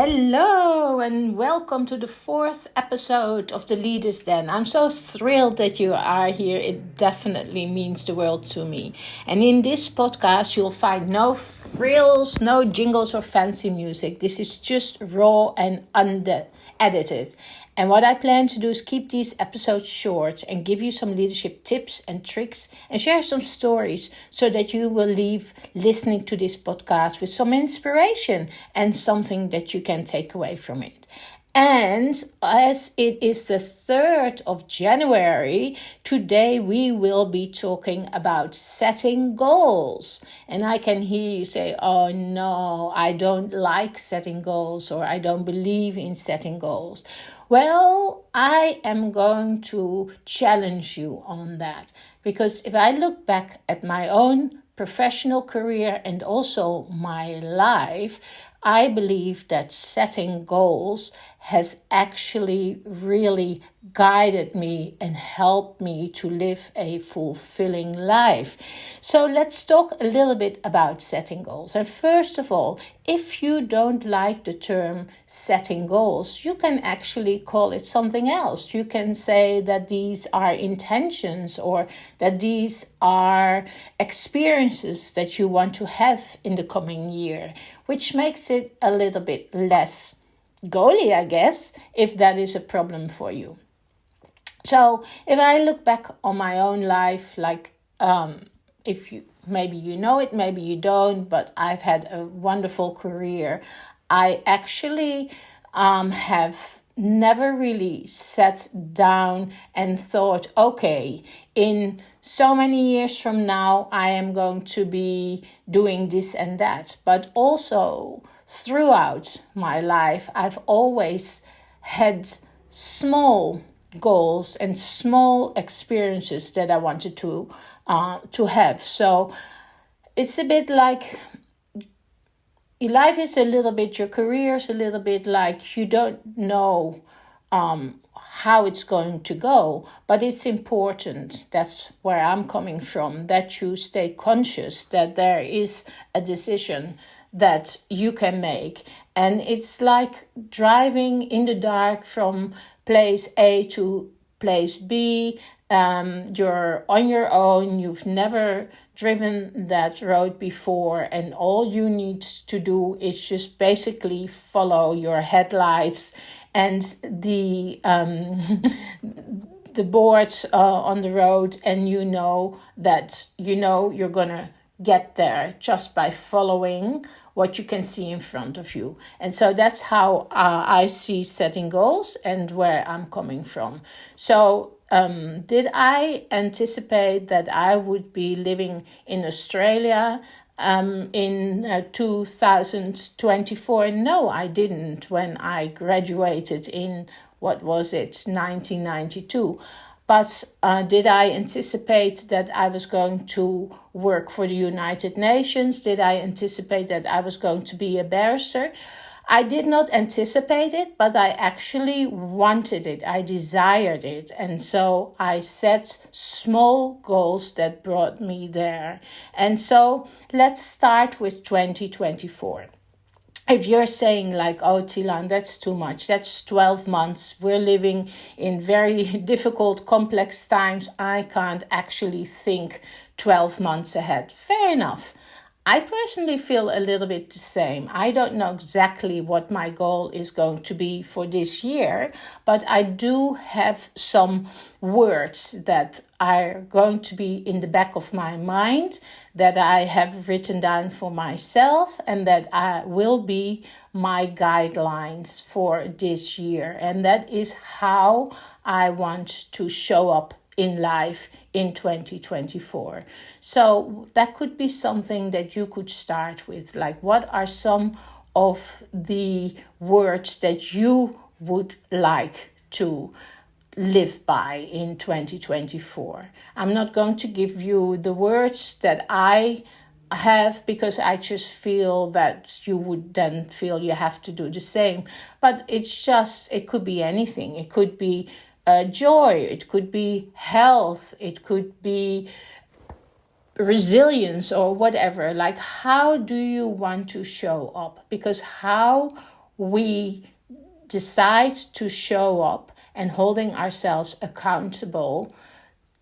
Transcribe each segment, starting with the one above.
Hello and welcome to the fourth episode of the Leaders Den. I'm so thrilled that you are here. It definitely means the world to me. And in this podcast, you'll find no frills, no jingles or fancy music. This is just raw and unedited. And what I plan to do is keep these episodes short and give you some leadership tips and tricks and share some stories so that you will leave listening to this podcast with some inspiration and something that you can take away from it. And as it is the 3rd of January, today we will be talking about setting goals. And I can hear you say, oh no, I don't like setting goals, or I don't believe in setting goals. Well, I am going to challenge you on that, because if I look back at my own professional career and also my life, I believe that setting goals has actually really guided me and helped me to live a fulfilling life. So let's talk a little bit about setting goals. And first of all, if you don't like the term setting goals, you can actually call it something else. You can say that these are intentions, or that these are experiences that you want to have in the coming year, which makes it a little bit less goalie, I guess, if that is a problem for you. So if I look back on my own life, if you maybe you know it, maybe you don't, but I've had a wonderful career. I actually have never really sat down and thought, okay, in so many years from now, I am going to be doing this and that. But also throughout my life, I've always had small goals and small experiences that I wanted to have. So it's a bit like life is a little bit, your career is a little bit like you don't know how it's going to go, but it's important, that's where I'm coming from, that you stay conscious that there is a decision that you can make. And it's like driving in the dark from place A to place B. You're on your own, you've never driven that road before, and all you need to do is just basically follow your headlights and the boards on the road, and you know you're gonna get there just by following what you can see in front of you. And so that's how I see setting goals and where I'm coming from. So did I anticipate that I would be living in Australia in 2024? No, I didn't, when I graduated in, 1992. But did I anticipate that I was going to work for the United Nations? Did I anticipate that I was going to be a barrister? I did not anticipate it, but I actually wanted it. I desired it. And so I set small goals that brought me there. And so let's start with 2024. If you're saying like, oh, Tilan, that's too much. That's 12 months. We're living in very difficult, complex times. I can't actually think 12 months ahead. Fair enough. I personally feel a little bit the same. I don't know exactly what my goal is going to be for this year, but I do have some words that are going to be in the back of my mind, that I have written down for myself, and that will be my guidelines for this year. And that is how I want to show up in life in 2024. So that could be something that you could start with. Like, what are some of the words that you would like to live by in 2024? I'm not going to give you the words that I have, because I just feel that you would then feel you have to do the same. But it could be anything. It could be joy, it could be health, it could be resilience or whatever. Like, how do you want to show up? Because how we decide to show up and holding ourselves accountable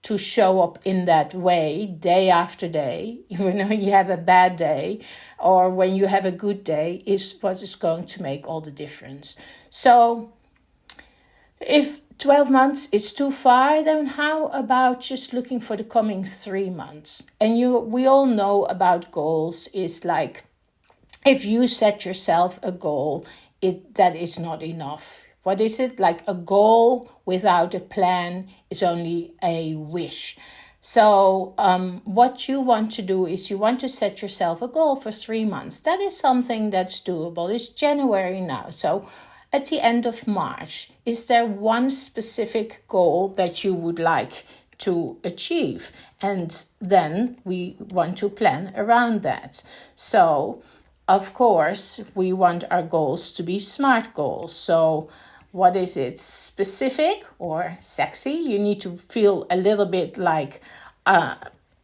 to show up in that way day after day, even when you have a bad day or when you have a good day, is what is going to make all the difference. So if 12 months is too far, then how about just looking for the coming 3 months? And we all know about goals is like, if you set yourself a goal, that is not enough. What is it? Like a goal without a plan is only a wish. So what you want to do is you want to set yourself a goal for 3 months. That is something that's doable. It's January now. So at the end of March, is there one specific goal that you would like to achieve? And then we want to plan around that. So of course, we want our goals to be SMART goals. So what is it? Specific or sexy? You need to feel a little bit like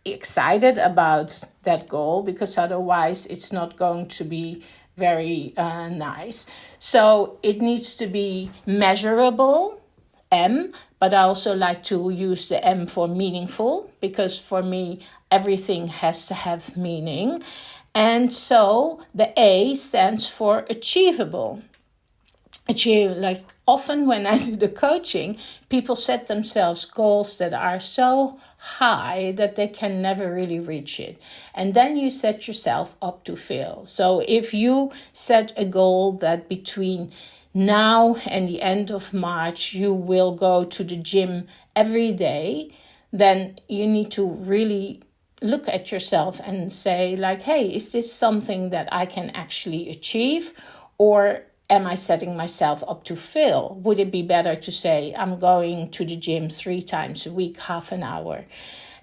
excited about that goal, because otherwise it's not going to be very nice. So it needs to be measurable, M, but I also like to use the M for meaningful, because for me, everything has to have meaning. And so the A stands for achievable. Like often when I do the coaching, people set themselves goals that are so high that they can never really reach it. And then you set yourself up to fail. So if you set a goal that between now and the end of March, you will go to the gym every day, then you need to really look at yourself and say like, hey, is this something that I can actually achieve? Or am I setting myself up to fail? Would it be better to say I'm going to the gym 3 times a week, half an hour?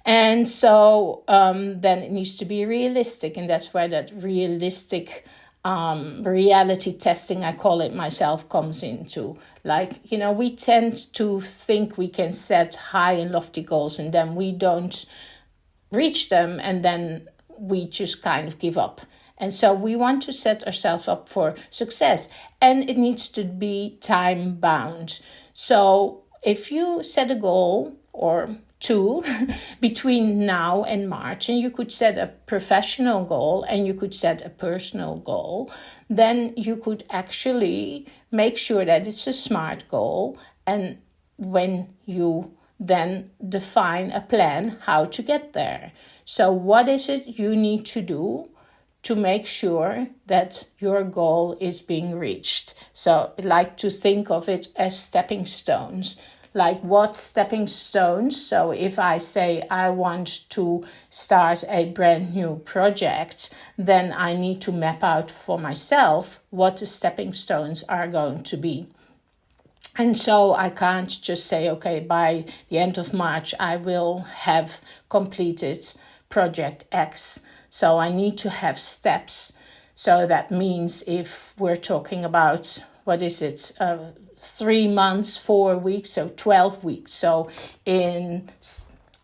And so then it needs to be realistic. And that's where that realistic reality testing, I call it myself, comes into. Like, we tend to think we can set high and lofty goals and then we don't reach them and then we just kind of give up. And so we want to set ourselves up for success, and it needs to be time bound. So if you set a goal or 2 between now and March, and you could set a professional goal and you could set a personal goal, then you could actually make sure that it's a SMART goal. And when you then define a plan how to get there. So what is it you need to do to make sure that your goal is being reached? So I like to think of it as stepping stones. Like what stepping stones? So if I say I want to start a brand new project, then I need to map out for myself what the stepping stones are going to be. And so I can't just say, okay, by the end of March, I will have completed project X. So I need to have steps. So that means if we're talking about, 3 months, 4 weeks, so 12 weeks. So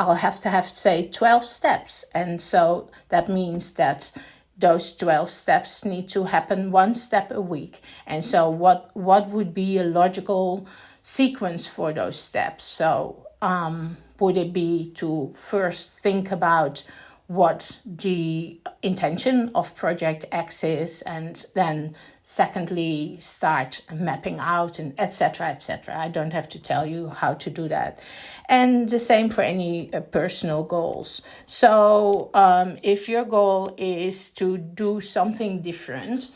I'll have to say 12 steps. And so that means that those 12 steps need to happen 1 step a week. And so what would be a logical sequence for those steps? So would it be to first think about what the intention of Project X is, and then secondly start mapping out, and etc., etc. I don't have to tell you how to do that. And the same for any personal goals. So if your goal is to do something different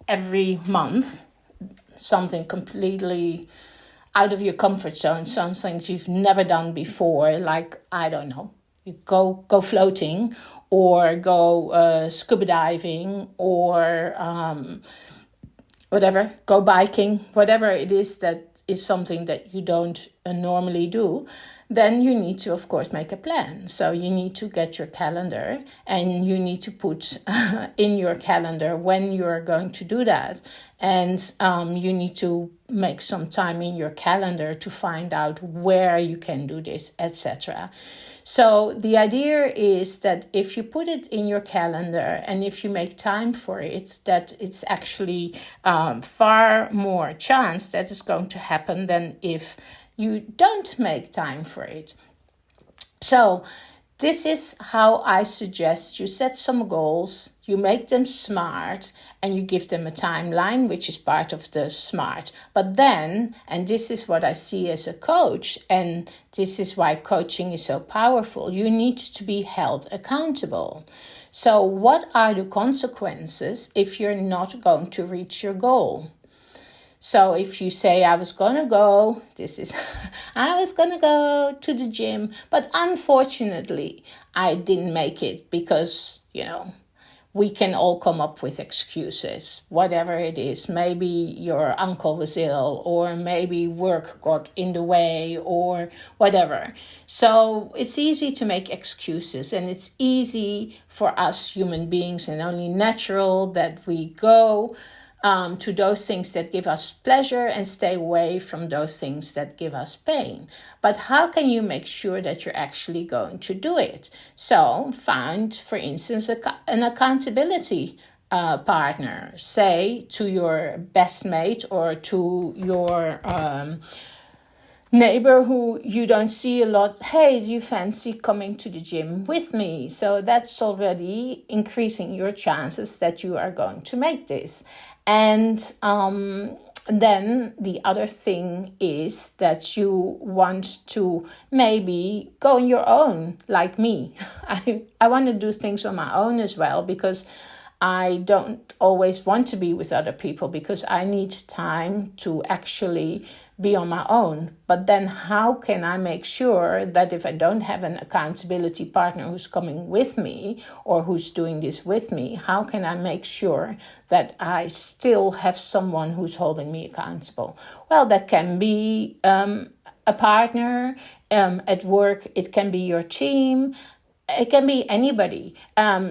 every month, something completely out of your comfort zone, something you've never done before, like, I don't know, you go floating or go scuba diving or whatever, go biking, whatever it is that is something that you don't normally do, then you need to, of course, make a plan. So you need to get your calendar and you need to put in your calendar when you're going to do that. And you need to make some time in your calendar to find out where you can do this, etc. So the idea is that if you put it in your calendar and if you make time for it, that it's actually far more chance that it's going to happen than if you don't make time for it. So this is how I suggest you set some goals, you make them smart, and you give them a timeline, which is part of the smart. But then, and this is what I see as a coach, and this is why coaching is so powerful, you need to be held accountable. So what are the consequences if you're not going to reach your goal? So if you say, I was going to go to the gym, but unfortunately, I didn't make it because, we can all come up with excuses, whatever it is. Maybe your uncle was ill, or maybe work got in the way, or whatever. So it's easy to make excuses, and it's easy for us human beings and only natural that we go to those things that give us pleasure and stay away from those things that give us pain. But how can you make sure that you're actually going to do it? So find, for instance, an accountability partner. Say to your best mate or to your neighbor who you don't see a lot, hey, do you fancy coming to the gym with me? So that's already increasing your chances that you are going to make this. And then the other thing is that you want to maybe go on your own, like me. I want to do things on my own as well, because I don't always want to be with other people, because I need time to actually be on my own. But then how can I make sure that if I don't have an accountability partner who's coming with me or who's doing this with me, how can I make sure that I still have someone who's holding me accountable? Well, that can be a partner at work. It can be your team. It can be anybody.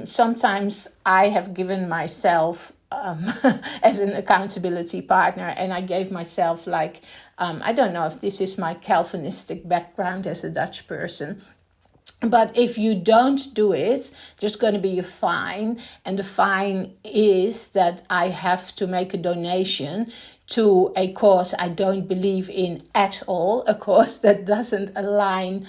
Sometimes I have given myself as an accountability partner, and I gave myself I don't know if this is my Calvinistic background as a Dutch person, but if you don't do it, there's going to be a fine, and the fine is that I have to make a donation to a cause I don't believe in at all, a cause that doesn't align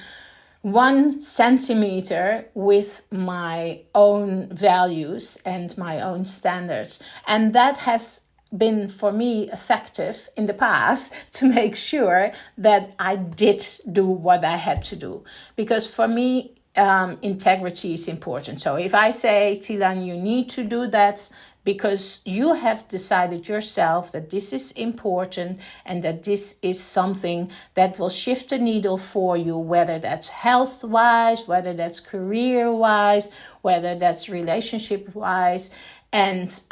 1 centimeter with my own values and my own standards. And that has been for me effective in the past to make sure that I did do what I had to do. Because for me, integrity is important. So if I say, Tilan, you need to do that because you have decided yourself that this is important and that this is something that will shift the needle for you, whether that's health-wise, whether that's career-wise, whether that's relationship-wise. And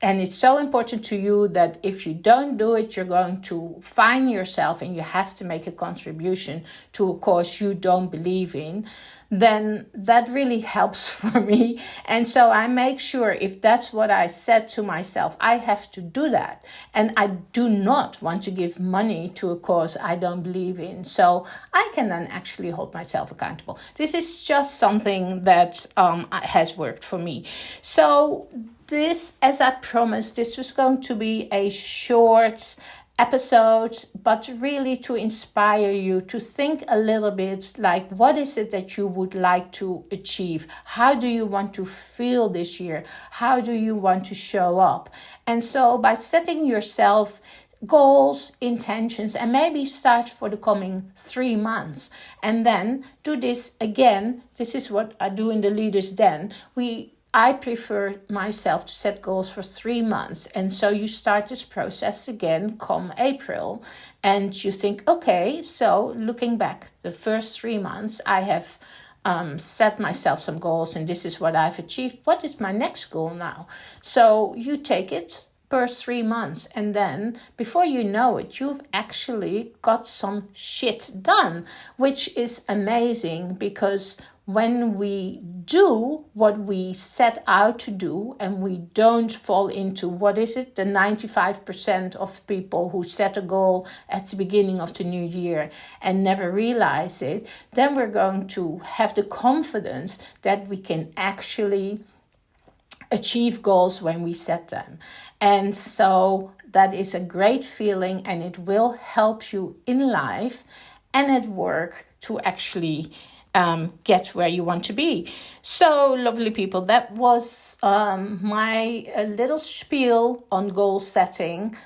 it's so important to you that if you don't do it, you're going to find yourself and you have to make a contribution to a cause you don't believe in, then that really helps for me. And so I make sure, if that's what I said to myself, I have to do that. And I do not want to give money to a cause I don't believe in. So I can then actually hold myself accountable. This is just something that has worked for me. So this, as I promised, this was going to be a short episode, but really to inspire you to think a little bit like, what is it that you would like to achieve? How do you want to feel this year? How do you want to show up? And so by setting yourself goals, intentions, and maybe start for the coming 3 months, and then do this again. This is what I do in the Leaders Den. I prefer myself to set goals for 3 months. And so you start this process again come April. And you think, okay, so looking back, the first 3 months, I have set myself some goals and this is what I've achieved. What is my next goal now? So you take it per 3 months. And then before you know it, you've actually got some shit done, which is amazing, because when we do what we set out to do and we don't fall into, what is it, the 95% of people who set a goal at the beginning of the new year and never realize it, then we're going to have the confidence that we can actually achieve goals when we set them. And so that is a great feeling, and it will help you in life and at work to actually get where you want to be. So, lovely people, that was my little spiel on goal setting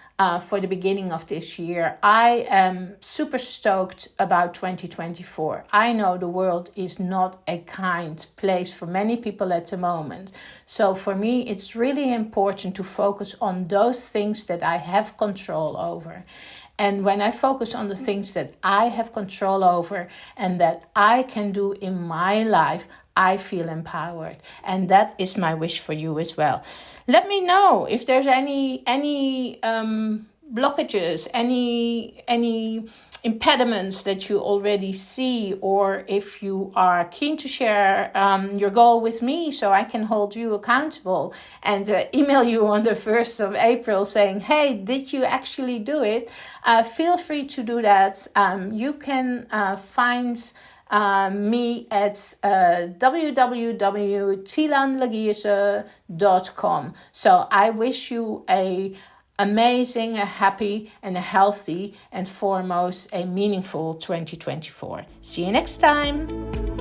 for the beginning of this year. I am super stoked about 2024. I know the world is not a kind place for many people at the moment. So for me, it's really important to focus on those things that I have control over. And when I focus on the things that I have control over and that I can do in my life, I feel empowered. And that is my wish for you as well. Let me know if there's any blockages, any impediments that you already see, or if you are keen to share your goal with me so I can hold you accountable and email you on the 1st of April saying, hey, did you actually do it? Feel free to do that. You can find me at www.tilanlagierse.com. So I wish you a amazing, a happy, and a healthy, and foremost, a meaningful 2024. See you next time.